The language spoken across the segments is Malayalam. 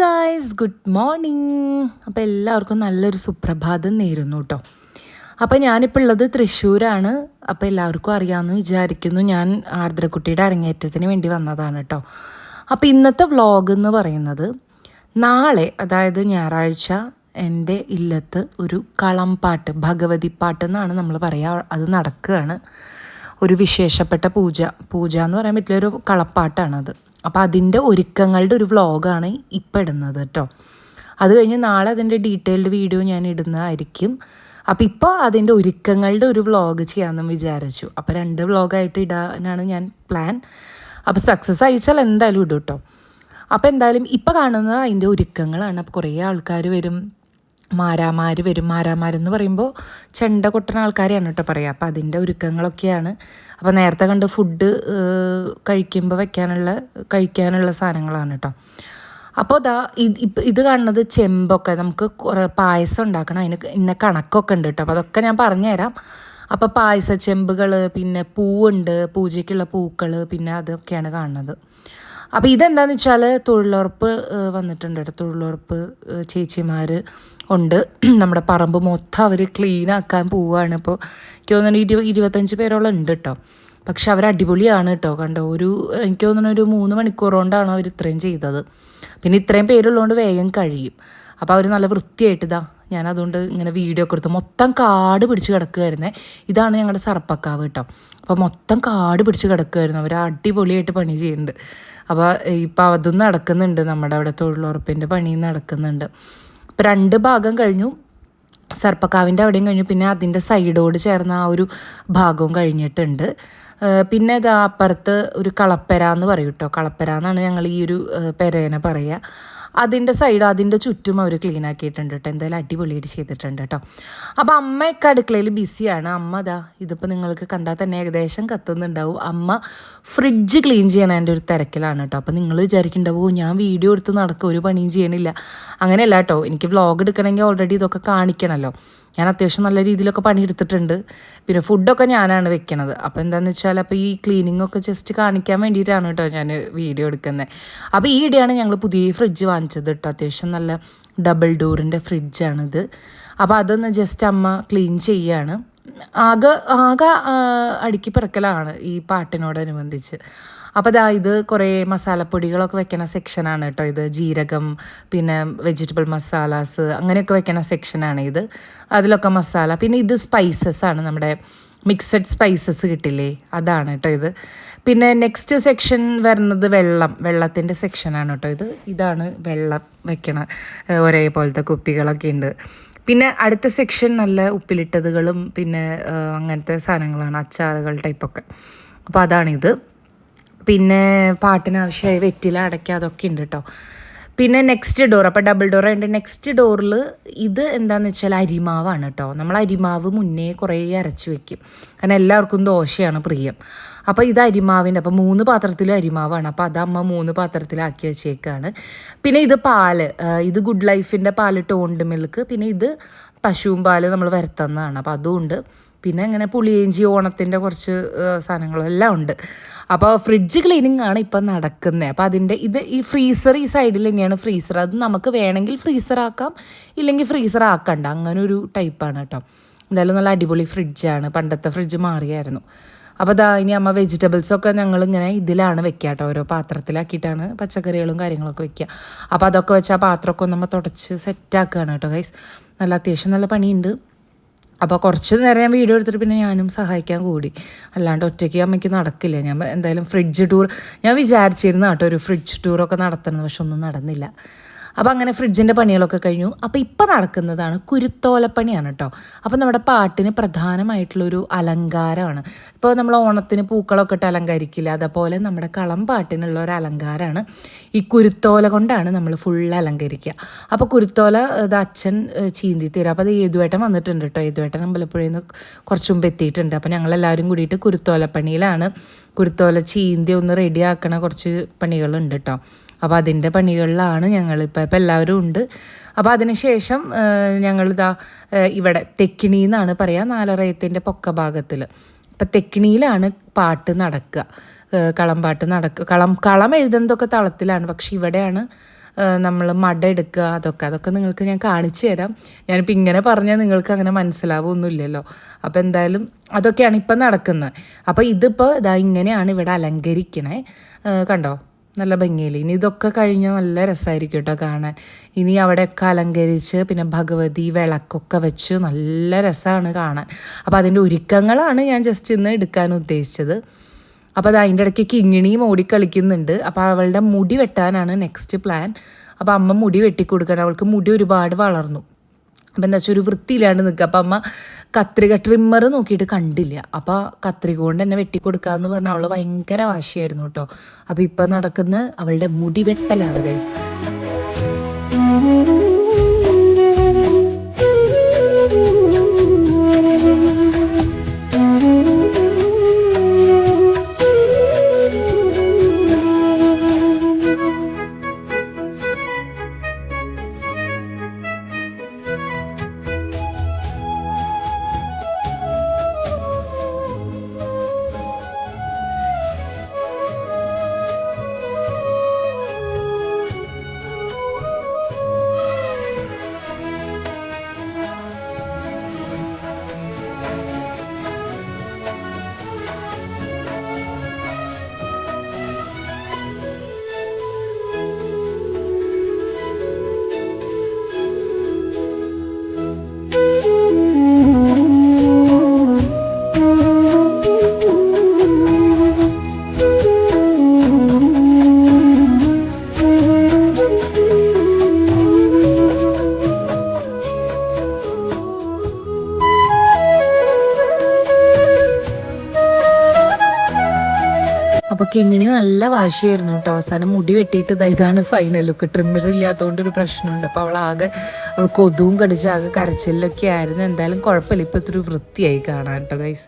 Guys, good morning. അപ്പോൾ എല്ലാവർക്കും നല്ലൊരു സുപ്രഭാതം നേരുന്നു കേട്ടോ. അപ്പോൾ ഞാനിപ്പോൾ ഉള്ളത് തൃശ്ശൂരാണ്. അപ്പോൾ എല്ലാവർക്കും അറിയാമെന്ന് വിചാരിക്കുന്നു. ഞാൻ ആർദ്രക്കുട്ടിയുടെ അരങ്ങേറ്റത്തിന് വേണ്ടി വന്നതാണ് കേട്ടോ. അപ്പോൾ ഇന്നത്തെ വ്ളോഗ് എന്ന് പറയുന്നത് നാളെ, അതായത് ഞായറാഴ്ച, എൻ്റെ ഇല്ലത്ത് ഒരു കളംപാട്ട്, ഭഗവതി പാട്ട് എന്നാണ് നമ്മൾ പറയുക, അത് നടക്കുകയാണ്. ഒരു വിശേഷപ്പെട്ട പൂജ എന്ന് പറയാൻ പറ്റില്ല, ഒരു കളപ്പാട്ടാണത്. അപ്പോൾ അതിൻ്റെ ഒരുക്കങ്ങളുടെ ഒരു വ്ളോഗാണ് ഇപ്പം ഇടുന്നത് കേട്ടോ. അത് കഴിഞ്ഞ് നാളെ അതിൻ്റെ ഡീറ്റെയിൽഡ് വീഡിയോ ഞാൻ ഇടുന്നതായിരിക്കും. അപ്പോൾ ഇപ്പോൾ അതിൻ്റെ ഒരുക്കങ്ങളുടെ ഒരു വ്ളോഗ് ചെയ്യാമെന്ന് വിചാരിച്ചു. അപ്പോൾ 2 വ്ളോഗായിട്ട് ഇടാനാണ് ഞാൻ പ്ലാൻ. അപ്പോൾ സക്സസ് അയച്ചാൽ എന്തായാലും ഇടും കേട്ടോ. അപ്പോൾ എന്തായാലും ഇപ്പോൾ കാണുന്നത് അതിൻ്റെ ഒരുക്കങ്ങളാണ്. അപ്പോൾ കുറേ ആൾക്കാർ വരും, മാരാമാർ വരും. മാരാമാരെന്ന് പറയുമ്പോൾ ചെണ്ട കൊട്ടുന്ന ആൾക്കാരെയാണ് കേട്ടോ പറയുക. അപ്പോൾ അതിൻ്റെ ഒരുക്കങ്ങളൊക്കെയാണ്. അപ്പോൾ നേരത്തെ കണ്ട് ഫുഡ് കഴിക്കുമ്പോൾ കഴിക്കാനുള്ള സാധനങ്ങളാണ് കേട്ടോ. അപ്പോൾ ഇത് കാണുന്നത് ചെമ്പൊക്കെ, നമുക്ക് കുറേ പായസം ഉണ്ടാക്കണം, അതിന് ഇന്ന കണക്കൊക്കെ ഉണ്ട് കേട്ടോ. അപ്പോൾ അതൊക്കെ ഞാൻ പറഞ്ഞുതരാം. അപ്പോൾ പായസ ചെമ്പുകൾ, പിന്നെ പൂവുണ്ട്, പൂജയ്ക്കുള്ള പൂക്കൾ, പിന്നെ അതൊക്കെയാണ് കാണുന്നത്. അപ്പോൾ ഇതെന്താണെന്ന് വെച്ചാൽ തൊഴിലുറപ്പ് വന്നിട്ടുണ്ട് കേട്ടോ. തൊഴിലുറപ്പ് ചേച്ചിമാർ ഉണ്ട്. നമ്മുടെ പറമ്പ് മൊത്തം അവർ ക്ലീൻ ആക്കാൻ പോവുകയാണ്. ഇപ്പോൾ എനിക്ക് തോന്നുന്നു 25 പേരോളം ഉണ്ട് കേട്ടോ. പക്ഷെ അവർ അടിപൊളിയാണ് കേട്ടോ. കണ്ടോ, എനിക്ക് തോന്നുന്നു ഒരു 3 മണിക്കൂർ കൊണ്ടാണ് അവർ ഇത്രയും ചെയ്തത്. പിന്നെ ഇത്രയും പേരുള്ളതുകൊണ്ട് വേഗം കഴിയും. അപ്പോൾ അവർ നല്ല വൃത്തിയായിട്ട് ഞാൻ അതുകൊണ്ട് ഇങ്ങനെ വീഡിയോ ഒക്കെ എടുത്ത്, മൊത്തം കാട് പിടിച്ച് കിടക്കുമായിരുന്നേ. ഇതാണ് ഞങ്ങളുടെ സർപ്പക്കാവ് കേട്ടോ. അപ്പോൾ മൊത്തം കാട് പിടിച്ച് കിടക്കുമായിരുന്നു. അവർ അടിപൊളിയായിട്ട് പണി ചെയ്യുന്നുണ്ട്. അപ്പോൾ ഇപ്പോൾ അതും നടക്കുന്നുണ്ട്, നമ്മുടെ അവിടെ തൊഴിലുറപ്പിൻ്റെ പണിയും നടക്കുന്നുണ്ട്. ഇപ്പോൾ 2 ഭാഗം കഴിഞ്ഞു. സർപ്പക്കാവിൻ്റെ അവിടെയും കഴിഞ്ഞു. പിന്നെ അതിൻ്റെ സൈഡോട് ചേർന്ന ആ ഒരു ഭാഗവും കഴിഞ്ഞിട്ടുണ്ട്. പിന്നെ അപ്പുറത്ത് ഒരു കളപ്പര എന്ന് പറയും കേട്ടോ. കളപ്പര എന്നാണ് ഞങ്ങൾ ഈ ഒരു പെരേനെ പറയുക. അതിൻ്റെ സൈഡ്, അതിൻ്റെ ചുറ്റും അവർ ക്ലീൻ ആക്കിയിട്ടുണ്ട് കേട്ടോ. എന്തായാലും അടിപൊളിയായിട്ട് ചെയ്തിട്ടുണ്ട് കേട്ടോ. അപ്പോൾ അമ്മയൊക്കെ അടുക്കളയിൽ ബിസിയാണ്. അമ്മ ഇതിപ്പോൾ നിങ്ങൾക്ക് കണ്ടാൽ തന്നെ ഏകദേശം കത്തുന്നുണ്ടാവും. അമ്മ ഫ്രിഡ്ജ് ക്ലീൻ ചെയ്യണതിൻ്റെ ഒരു തിരക്കിലാണ് കേട്ടോ. അപ്പോൾ നിങ്ങൾ വിചാരിക്കുന്നുണ്ടാവും ഞാൻ വീഡിയോ എടുത്ത് നടക്കുക, ഒരു പണിയും ചെയ്യണില്ല. അങ്ങനെയല്ല കേട്ടോ. എനിക്ക് വ്ളോഗ് എടുക്കണമെങ്കിൽ ഓൾറെഡി ഇതൊക്കെ കാണിക്കണമല്ലോ. ഞാൻ അത്യാവശ്യം നല്ല രീതിയിലൊക്കെ പണിയെടുത്തിട്ടുണ്ട്. പിന്നെ ഫുഡൊക്കെ ഞാനാണ് വെക്കണത്. അപ്പോൾ എന്താണെന്ന് വെച്ചാൽ, അപ്പോൾ ഈ ക്ലീനിങ്ങൊക്കെ ജസ്റ്റ് കാണിക്കാൻ വേണ്ടിയിട്ടാണ് കേട്ടോ ഞാൻ വീഡിയോ എടുക്കുന്നത്. അപ്പോൾ ഈ ഇടയാണ് ഞങ്ങൾ പുതിയ ഫ്രിഡ്ജ് വാങ്ങിച്ചത് കേട്ടോ. അത്യാവശ്യം നല്ല ഡബിൾ ഡോറിൻ്റെ ഫ്രിഡ്ജാണിത്. അപ്പോൾ അതൊന്ന് ജസ്റ്റ് അമ്മ ക്ലീൻ ചെയ്യാണ്. ആകെ അടുക്കി പിറക്കലാണ് ഈ പാട്ടിനോടനുബന്ധിച്ച്. അപ്പോൾ ഇത് കുറേ മസാലപ്പൊടികളൊക്കെ വെക്കണ സെക്ഷനാണ് കേട്ടോ. ഇത് ജീരകം, പിന്നെ വെജിറ്റബിൾ മസാലാസ്, അങ്ങനെയൊക്കെ വെക്കണ സെക്ഷനാണ് ഇത്. അതിലൊക്കെ മസാല. പിന്നെ ഇത് സ്പൈസസ് ആണ്, നമ്മുടെ മിക്സഡ് സ്പൈസസ് കിട്ടില്ലേ, അതാണ് കേട്ടോ ഇത്. പിന്നെ നെക്സ്റ്റ് സെക്ഷൻ വരുന്നത് വെള്ളത്തിൻ്റെ സെക്ഷനാണ് കേട്ടോ. ഇതാണ് വെള്ളം വെക്കണ ഒരേപോലത്തെ കുപ്പികളൊക്കെ ഉണ്ട്. പിന്നെ അടുത്ത സെക്ഷൻ നല്ല ഉപ്പിലിട്ടതുകളും പിന്നെ അങ്ങനത്തെ സാധനങ്ങളാണ്, അച്ചാറുകൾ ടൈപ്പൊക്കെ. അപ്പോൾ അതാണിത്. പിന്നെ പാട്ടിനാവശ്യമായ വെറ്റില, അടയ്ക്ക, അതൊക്കെ ഉണ്ട് കേട്ടോ. പിന്നെ നെക്സ്റ്റ് ഡോർ, അപ്പോൾ ഡബിൾ ഡോർ ഉണ്ട്. നെക്സ്റ്റ് ഡോറിൽ ഇത് എന്താണെന്ന് വെച്ചാൽ അരിമാവാണ് കേട്ടോ. നമ്മൾ അരിമാവ് മുന്നേ കുറേ അരച്ച് വെക്കും, കാരണം എല്ലാവർക്കും ദോശയാണ് പ്രിയം. അപ്പോൾ ഇത് അരിമാവിൻ്റെ, അപ്പോൾ 3 പാത്രത്തിലും അരിമാവാണ്. അപ്പോൾ അത് അമ്മ 3 പാത്രത്തിലാക്കി വെച്ചേക്കാണ്. പിന്നെ ഇത് പാല്, ഇത് ഗുഡ് ലൈഫിൻ്റെ പാല്, ടോണ്ട് മിൽക്ക്. പിന്നെ ഇത് പശുവും പാല് നമ്മൾ വരുത്തുന്നതാണ്. അപ്പോൾ അതും ഉണ്ട്. പിന്നെ അങ്ങനെ പുളിയിഞ്ചി, ഓണത്തിൻ്റെ കുറച്ച് സാധനങ്ങളെല്ലാം ഉണ്ട്. അപ്പോൾ ഫ്രിഡ്ജ് ക്ലീനിങ് ആണ് ഇപ്പം നടക്കുന്നത്. അപ്പോൾ അതിൻ്റെ ഈ ഫ്രീസർ, ഈ സൈഡിൽ തന്നെയാണ് ഫ്രീസർ. അത് നമുക്ക് വേണമെങ്കിൽ ഫ്രീസർ ആക്കാം, ഇല്ലെങ്കിൽ ഫ്രീസർ ആക്കണ്ട, അങ്ങനെ ഒരു ടൈപ്പാണ് കേട്ടോ. എന്തായാലും നല്ല അടിപൊളി ഫ്രിഡ്ജാണ്. പണ്ടത്തെ ഫ്രിഡ്ജ് മാറിയായിരുന്നു. അപ്പോൾ ഇനി അമ്മ വെജിറ്റബിൾസൊക്കെ ഞങ്ങളിങ്ങനെ ഇതിലാണ് വെക്കുക കേട്ടോ. ഓരോ പാത്രത്തിലാക്കിയിട്ടാണ് പച്ചക്കറികളും കാര്യങ്ങളൊക്കെ വെക്കുക. അപ്പോൾ അതൊക്കെ വെച്ച് ആ പാത്രമൊക്കെ നമ്മൾ തുടച്ച് സെറ്റാക്കുകയാണ് കേട്ടോ ഗൈസ്. നല്ല അത്യാവശ്യം നല്ല പണിയുണ്ട്. അപ്പോൾ കുറച്ച് നേരം ഞാൻ വീഡിയോ എടുത്തിട്ട് പിന്നെ ഞാനും സഹായിക്കാൻ കൂടി. അല്ലാണ്ട് ഒറ്റയ്ക്ക് അമ്മയ്ക്ക് നടക്കില്ല. ഞാൻ എന്തായാലും ഫ്രിഡ്ജ് ടൂർ ഞാൻ വിചാരിച്ചിരുന്നു കേട്ടോ, ഒരു ഫ്രിഡ്ജ് ടൂറൊക്കെ നടത്തണം. പക്ഷെ ഒന്നും നടന്നില്ല. അപ്പോൾ അങ്ങനെ ഫ്രിഡ്ജിൻ്റെ പണികളൊക്കെ കഴിഞ്ഞു. അപ്പോൾ ഇപ്പോൾ നടക്കുന്നതാണ് കുരുത്തോലപ്പണിയാണ് കേട്ടോ. അപ്പോൾ നമ്മുടെ പാട്ടിന് പ്രധാനമായിട്ടുള്ളൊരു അലങ്കാരമാണ്. ഇപ്പോൾ നമ്മൾ ഓണത്തിന് പൂക്കളൊക്കെ ഇട്ട് അലങ്കരിക്കില്ല, അതേപോലെ നമ്മുടെ കളം പാട്ടിനുള്ള ഒരു അലങ്കാരമാണ് ഈ കുരുത്തോല കൊണ്ടാണ് നമ്മൾ ഫുൾ അലങ്കരിക്കുക. അപ്പോൾ കുരുത്തോല അച്ഛൻ ചീന്തി തരും. അപ്പോൾ അത് ഏതുവേട്ടൻ വന്നിട്ടുണ്ട് കേട്ടോ. ഏതുവേട്ടൻ അമ്പലപ്പുഴയിൽ നിന്ന് കുറച്ച് മുമ്പ് എത്തിയിട്ടുണ്ട്. അപ്പോൾ ഞങ്ങളെല്ലാവരും കൂടിയിട്ട് കുരുത്തോലപ്പണിയിലാണ്. കുരുത്തോല ചീന്തി ഒന്ന് റെഡിയാക്കണ കുറച്ച് പണികളുണ്ട് കേട്ടോ. അപ്പോൾ അതിൻ്റെ പണികളിലാണ് ഞങ്ങളിപ്പോൾ എല്ലാവരും ഉണ്ട്. അപ്പോൾ അതിനുശേഷം ഇവിടെ തെക്കിണി എന്നാണ് പറയുക, നാലറയത്തിൻ്റെ പൊക്ക ഭാഗത്തിൽ. അപ്പം തെക്കിണിയിലാണ് പാട്ട് നടക്കുക. കളംപാട്ട് കളം എഴുതുന്നതൊക്കെ തളത്തിലാണ്. പക്ഷെ ഇവിടെയാണ് നമ്മൾ മട എടുക്കുക, അതൊക്കെ നിങ്ങൾക്ക് ഞാൻ കാണിച്ചു തരാം. ഞാനിപ്പോൾ ഇങ്ങനെ പറഞ്ഞാൽ നിങ്ങൾക്ക് അങ്ങനെ മനസ്സിലാവുമൊന്നുമില്ലല്ലോ. അപ്പോൾ എന്തായാലും അതൊക്കെയാണ് ഇപ്പം നടക്കുന്നത്. അപ്പോൾ ഇതിപ്പോൾ ഇതാ ഇങ്ങനെയാണ് ഇവിടെ അലങ്കരിക്കണേ. കണ്ടോ, നല്ല ഭംഗിയിൽ. ഇനി ഇതൊക്കെ കഴിഞ്ഞാൽ നല്ല രസമായിരിക്കും കേട്ടോ കാണാൻ. ഇനി അവിടെയൊക്കെ അലങ്കരിച്ച് പിന്നെ ഭഗവതി വിളക്കൊക്കെ വെച്ച് നല്ല രസമാണ് കാണാൻ. അപ്പോൾ അതിൻ്റെ ഒരുക്കങ്ങളാണ് ഞാൻ ജസ്റ്റ് ഇന്ന് എടുക്കാൻ ഉദ്ദേശിച്ചത്. അപ്പോൾ അത് അതിൻ്റെ ഇടയ്ക്ക് കിങ്ങിണിയും ഓടിക്കളിക്കുന്നുണ്ട്. അപ്പോൾ അവളുടെ മുടി വെട്ടാനാണ് നെക്സ്റ്റ് പ്ലാൻ. അപ്പോൾ അമ്മ മുടി വെട്ടിക്കൊടുക്കണം. അവൾക്ക് മുടി ഒരുപാട് വളർന്നു. അപ്പം എന്താ വെച്ചാൽ ഒരു വൃത്തിയില്ലാണ്ട് നിൽക്കുക. അപ്പം അമ്മ കത്രിക ട്രിമ്മർ നോക്കിയിട്ട് കണ്ടില്ല. അപ്പോൾ കത്രിക കൊണ്ട് തന്നെ വെട്ടിക്കൊടുക്കാമെന്ന് പറഞ്ഞാൽ അവൾ ഭയങ്കര വാശിയായിരുന്നു കേട്ടോ. അപ്പോൾ ഇപ്പം നടക്കുന്ന അവളുടെ മുടി വെട്ടലാണ് ഗൈസ്. അപ്പോൾ കിങ്ങിണി നല്ല വാശിയായിരുന്നു കേട്ടോ. അവസാനം മുടി വെട്ടിയിട്ട് ഇതാണ് ഫൈനൽ ലുക്ക്. ട്രിമ്മർ ഇല്ലാത്തതുകൊണ്ട് ഒരു പ്രശ്നമുണ്ട്. അപ്പോൾ അവൾ കൊതുവും കടിച്ച് ആകെ കരച്ചിലൊക്കെ ആയിരുന്നു. എന്തായാലും കുഴപ്പമില്ല, ഇപ്പോൾ ഇത്തിരി വൃത്തിയായി കാണാൻ കേട്ടോ ഗൈസ്.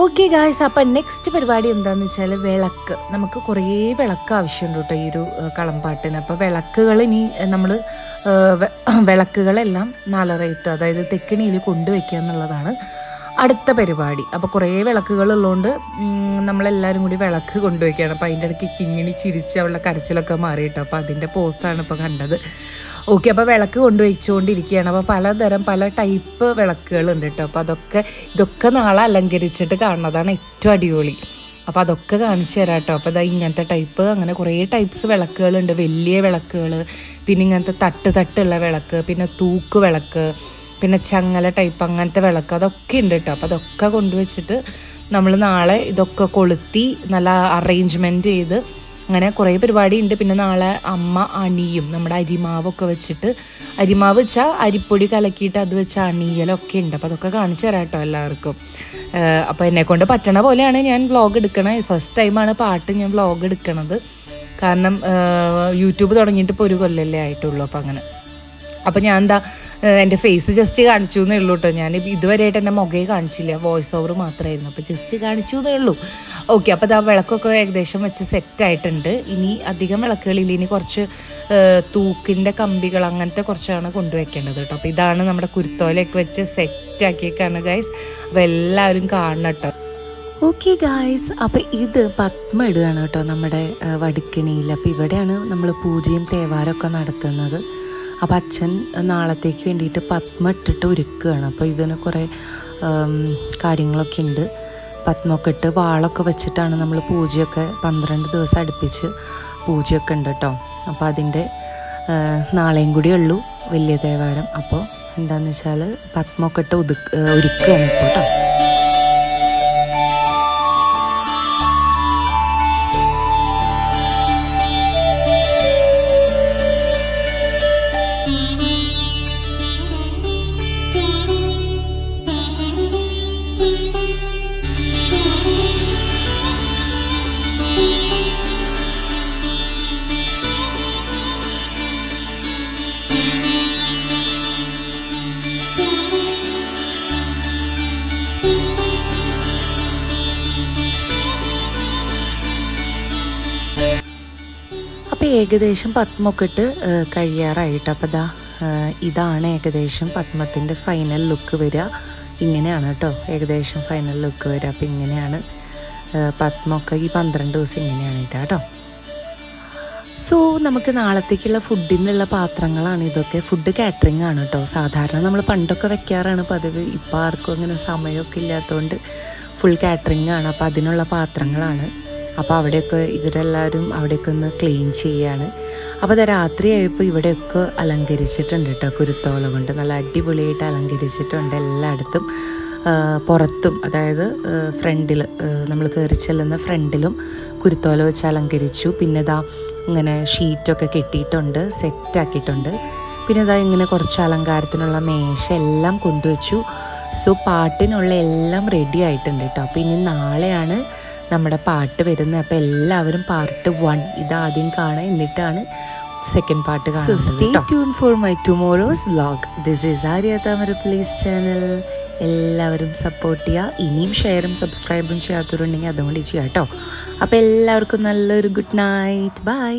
ഓക്കെ ഗായ്സ്, അപ്പം നെക്സ്റ്റ് പരിപാടി എന്താണെന്ന് വെച്ചാൽ വിളക്ക്. നമുക്ക് കുറേ വിളക്ക് ആവശ്യമുണ്ട് കേട്ടോ ഈ ഒരു കളംപാട്ടിന്. അപ്പോൾ വിളക്കുകൾ ഇനി നമ്മൾ വിളക്കുകളെല്ലാം നാലറയത്ത്, അതായത് തെക്കിണിയിൽ കൊണ്ടുവയ്ക്കുക എന്നുള്ളതാണ് അടുത്ത പരിപാടി. അപ്പോൾ കുറേ വിളക്കുകളുള്ളതുകൊണ്ട് നമ്മളെല്ലാവരും കൂടി വിളക്ക് കൊണ്ടുവയ്ക്കുകയാണ്. അപ്പോൾ അതിൻ്റെ ഇടയ്ക്ക് കിങ്ങിണി ചിരിച്ച് അവളുടെ കരച്ചിലൊക്കെ മാറിയിട്ടോ. അപ്പോൾ അതിൻ്റെ പോസ്റ്റാണ് ഇപ്പോൾ കണ്ടത്. ഓക്കെ, അപ്പോൾ വിളക്ക് കൊണ്ടുവച്ചുകൊണ്ടിരിക്കുകയാണ്. അപ്പോൾ പല ടൈപ്പ് വിളക്കുകളുണ്ട് കേട്ടോ. അപ്പോൾ ഇതൊക്കെ നാളെ അലങ്കരിച്ചിട്ട് കാണുന്നതാണ് ഏറ്റവും അടിപൊളി. അപ്പോൾ അതൊക്കെ കാണിച്ചു തരാം കേട്ടോ. അപ്പോൾ ഇങ്ങനത്തെ ടൈപ്പ്, അങ്ങനെ കുറേ ടൈപ്സ് വിളക്കുകളുണ്ട്. വലിയ വിളക്കുകൾ, പിന്നെ ഇങ്ങനത്തെ തട്ടുള്ള വിളക്ക്, പിന്നെ തൂക്ക് വിളക്ക്, പിന്നെ ചങ്ങല ടൈപ്പ് അങ്ങനത്തെ വിളക്ക്, അതൊക്കെ ഉണ്ട് കേട്ടോ. അപ്പോൾ അതൊക്കെ കൊണ്ടുവച്ചിട്ട് നമ്മൾ നാളെ ഇതൊക്കെ കൊളുത്തി നല്ല അറേഞ്ച്മെൻറ്റ് ചെയ്ത് അങ്ങനെ കുറേ പരിപാടി ഉണ്ട്. പിന്നെ നാളെ അമ്മ അണിയും, നമ്മുടെ അരിമാവൊക്കെ വെച്ചിട്ട്, അരിമാവ് വെച്ചാൽ അരിപ്പൊടി കലക്കിയിട്ട് അത് വെച്ച് അണിയലൊക്കെ ഉണ്ട്. അപ്പോൾ അതൊക്കെ കാണിച്ചു തരാം കേട്ടോ എല്ലാവർക്കും. അപ്പോൾ എന്നെക്കൊണ്ട് പറ്റണ പോലെയാണ് ഞാൻ വ്ളോഗ് എടുക്കണത്. ഫസ്റ്റ് ടൈമാണ് പാട്ട് ഞാൻ വ്ളോഗ് എടുക്കണത്. കാരണം യൂട്യൂബ് തുടങ്ങിയിട്ട് ഇപ്പോൾ ഒരു കൊല്ലല്ലേ ആയിട്ടുള്ളൂ. അപ്പോൾ ഞാൻ എൻ്റെ ഫേസ് ജസ്റ്റ് കാണിച്ചു എന്നേ ഉള്ളൂ കേട്ടോ. ഞാൻ ഇതുവരെയായിട്ട് എൻ്റെ മുഖേ കാണിച്ചില്ല, വോയിസ് ഓവർ മാത്രമായിരുന്നു. അപ്പോൾ ജസ്റ്റ് കാണിച്ചു എന്നേ ഉള്ളൂ. ഓക്കെ, അപ്പോൾ ആ വിളക്കൊക്കെ ഏകദേശം വെച്ച് സെറ്റായിട്ടുണ്ട്. ഇനി അധികം വിളക്കുകളില്ല, ഇനി കുറച്ച് തൂക്കിൻ്റെ കമ്പികൾ അങ്ങനത്തെ കുറച്ചാണ് കൊണ്ടുവയ്ക്കേണ്ടത് കേട്ടോ. അപ്പോൾ ഇതാണ് നമ്മുടെ കുരുത്തോലയൊക്കെ വെച്ച് സെറ്റാക്കിയേക്കാണ് ഗൈസ്. അപ്പോൾ എല്ലാവരും കാണണം കേട്ടോ. ഓക്കെ ഗായ്സ്, അപ്പോൾ ഇത് പത്മ ഇടുകയാണ് കേട്ടോ നമ്മുടെ വടിക്കണിയിൽ. അപ്പോൾ ഇവിടെയാണ് നമ്മൾ പൂജയും തേവാരമൊക്കെ നടത്തുന്നത്. അപ്പോൾ അച്ഛൻ നാളത്തേക്ക് വേണ്ടിയിട്ട് പത്മ ഇട്ടിട്ട് ഒരുക്കുകയാണ്. അപ്പോൾ ഇതിന് കുറേ കാര്യങ്ങളൊക്കെ ഉണ്ട്. പത്മൊക്കെ ഇട്ട് വാളൊക്കെ വെച്ചിട്ടാണ് നമ്മൾ പൂജയൊക്കെ 12 ദിവസം അടുപ്പിച്ച് പൂജയൊക്കെ ഉണ്ട് കേട്ടോ. അപ്പോൾ അതിൻ്റെ നാളെയും കൂടി ഉള്ളൂ വലിയ തേവാരം. അപ്പോൾ എന്താണെന്ന് വെച്ചാൽ പത്മൊക്കെ ഇട്ട് ഒരുക്കുകയാണ് ഇപ്പോൾ കേട്ടോ. അപ്പോൾ ഏകദേശം പത്മൊക്കെ ഇട്ട് കഴിയാറായിട്ട്. അപ്പോൾ ഇതാണ് ഏകദേശം പത്മത്തിൻ്റെ ഫൈനൽ ലുക്ക് വരിക. ഇങ്ങനെയാണ് കേട്ടോ ഏകദേശം ഫൈനൽ ലുക്ക് വരിക. അപ്പോൾ ഇങ്ങനെയാണ് പത്മൊക്കെ ഈ 12 ദിവസം ഇങ്ങനെയാണ് കേട്ടോ. സോ നമുക്ക് നാളത്തേക്കുള്ള ഫുഡിനുള്ള പാത്രങ്ങളാണ് ഇതൊക്കെ. ഫുഡ് കാറ്ററിംഗ് ആണ് കേട്ടോ. സാധാരണ നമ്മൾ പണ്ടൊക്കെ വെക്കാറാണ് പതിവ്. ഇപ്പോൾ ആർക്കും അങ്ങനെ സമയമൊക്കെ ഇല്ലാത്തതുകൊണ്ട് ഫുൾ കാറ്ററിംഗ് ആണ്. അപ്പോൾ അതിനുള്ള പാത്രങ്ങളാണ്. അപ്പോൾ അവിടെയൊക്കെ ഇവരെല്ലാവരും അവിടെയൊക്കെ ഒന്ന് ക്ലീൻ ചെയ്യുകയാണ്. അപ്പോൾ അത് രാത്രിയായപ്പോൾ ഇവിടെയൊക്കെ അലങ്കരിച്ചിട്ടുണ്ട് കേട്ടോ. കുരുത്തോല കൊണ്ട് നല്ല അടിപൊളിയായിട്ട് അലങ്കരിച്ചിട്ടുണ്ട് എല്ലായിടത്തും. പുറത്തും, അതായത് ഫ്രണ്ടിൽ, നമ്മൾ കയറി ചെല്ലുന്ന ഫ്രണ്ടിലും കുരുത്തോല വെച്ച് അലങ്കരിച്ചു. പിന്നെ ഇതാ ഇങ്ങനെ ഷീറ്റൊക്കെ കെട്ടിയിട്ടുണ്ട്, സെറ്റാക്കിയിട്ടുണ്ട്. പിന്നെ ഇതാ ഇങ്ങനെ കുറച്ച് അലങ്കാരത്തിനുള്ള മേശ എല്ലാം കൊണ്ടുവച്ചു. സോ പാട്ടിനുള്ള എല്ലാം റെഡി ആയിട്ടുണ്ട് കേട്ടോ. അപ്പോൾ ഇനി നാളെയാണ് നമ്മുടെ പാട്ട് വരുന്നത്. അപ്പോൾ എല്ലാവരും പാർട്ട് 1 ഇതാദ്യം കാണാം, എന്നിട്ടാണ് സെക്കൻഡ് പാർട്ട് കാണുന്നത്. So stay tune for my tomorrow's vlog. This is Arya താമരപ്ലീസ് ചാനൽ. എല്ലാവരും സപ്പോർട്ട് ചെയ്യുക. ഇനിയും ഷെയറും സബ്സ്ക്രൈബും ചെയ്യാത്തവരുണ്ടെങ്കിൽ അതുകൊണ്ട് ചെയ്യാം കേട്ടോ. അപ്പോൾ എല്ലാവർക്കും നല്ലൊരു ഗുഡ് നൈറ്റ്. ബൈ.